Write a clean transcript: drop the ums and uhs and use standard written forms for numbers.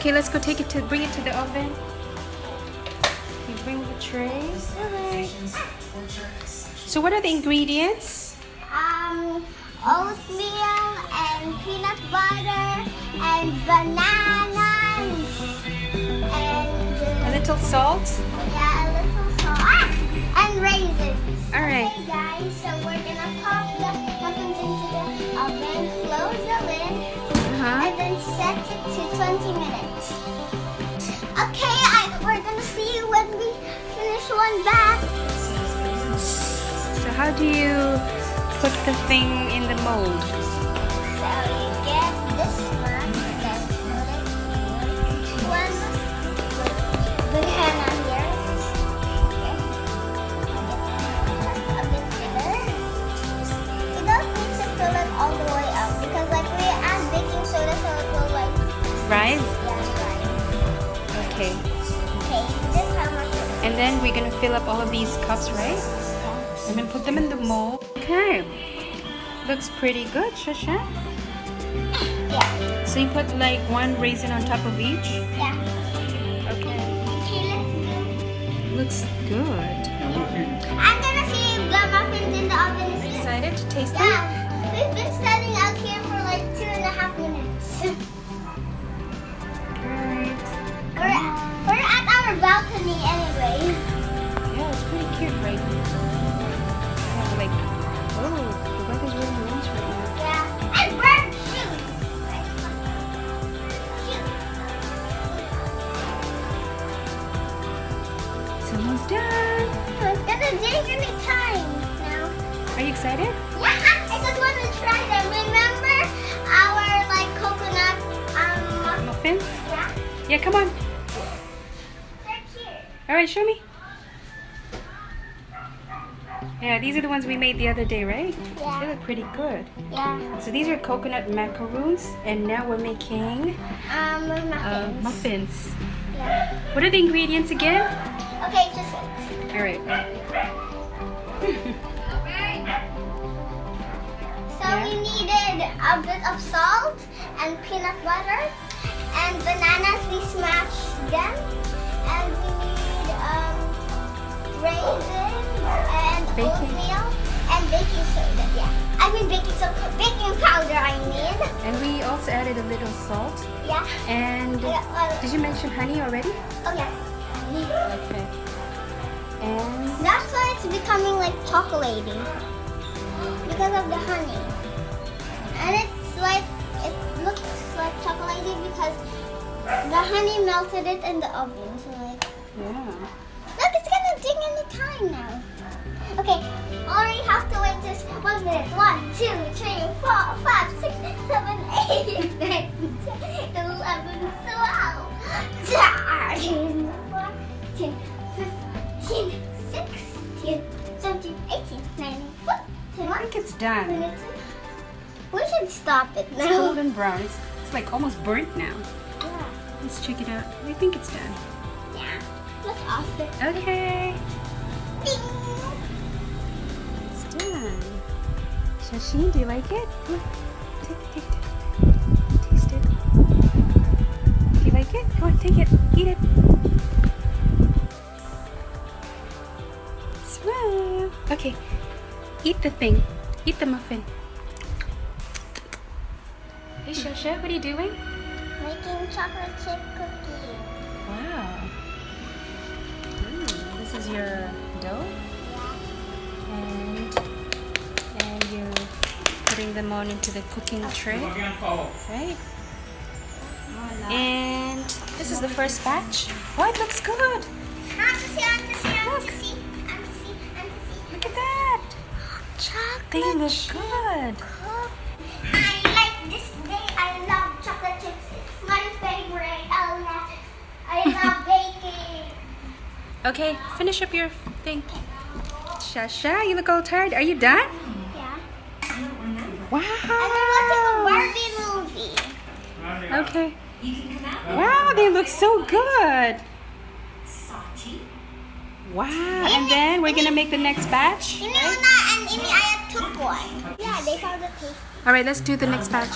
Okay, let's go bring it to the oven. You bring the tray. Alright. So what are the ingredients? Oatmeal and peanut butter and bananas and A little salt. yeah, a little salt and raisins. Alright. Okay, guys, so we're gonna pop the muffins into the oven, close the lid, and then set it to 20 minutes. Okay, we're gonna see you when we finish one batch. So how do you put the thing in the mold? So you get this one, then put it one banana here. Okay. Just a bit bigger. You don't need to fill it all the way up because like we add baking soda so it will like Rise? yeah, right. Okay. Okay, this is how much it And then we're gonna fill up all of these cups, right? is. And then put them in the mold. Okay. Looks pretty good, Shasha. Yeah. So you put like one raisin on top of each? Yeah. Okay. Okay, let's Looks good. I'm gonna see if the muffins in the oven is Excited to taste them? yeah, we've been standing out here for like 2.5 minutes. Right. We're at our balcony anyway. Yeah, it's pretty cute right now. Yeah, like, oh, the weather's really nice right now. Yeah. And bird shoes. It's almost done. So it's gonna take any time now. Are you excited? Yeah, I just want to try them. Remember our like coconut Muffins? yeah? Yeah, come on. They're cute. All right, show me. Yeah, these are the ones we made the other day, right? They Yeah. look pretty good. Yeah. So these are coconut macaroons, and now we're making Muffins. muffins. Yeah. What are the ingredients again? Okay, just wait. All right. So we needed a bit of salt and peanut butter and bananas. We smashed them, and we need raisins and Baking. oatmeal and baking soda. Yeah, I mean baking soda, baking powder. I mean. And we also added a little salt. Yeah. And did you mention honey already? Oh yeah. Okay. And That's why it's becoming like chocolatey because of the honey, and it's like it looks like chocolatey because the honey melted it in the oven. So like, yeah. look, it's gonna take any time now. Okay, all we have to wait is 1 minute. 1, 2, 3, 4, 5, 6, 7, 8, 9, 10, 11, 12, 13, 14, 15, 16, 17, 18, 19, 20, I think it's done. minutes. We should stop it It's now. golden brown. It's like almost burnt now. Yeah. Let's check it out. I think it's done. Yeah. Let's off it. Okay. Ding. It's done. Shashi, do you like it? Come on. Take it. Taste it. Do you like it? Come on, take it. Eat it. Smile. Okay. Eat the thing. Eat the muffin. Hey, Shasha, what are you doing? Making chocolate chip cookie. Wow. This is your dough. And you're putting them on into the cooking tray. Right? And this is the first batch. Oh, it looks good. Look at that. They look good. I like this day. I love chocolate chips. It's my favorite. I love baking. Okay, finish up your thing. Shasha, you look all tired. Are you done? Yeah. Wow. I've been watching a Barbie movie. Okay. Wow, they look so good. Wow, and then we're gonna make the next batch. Una and Imi Ayat took one. Yeah, they found a taste. All right, let's do the next batch.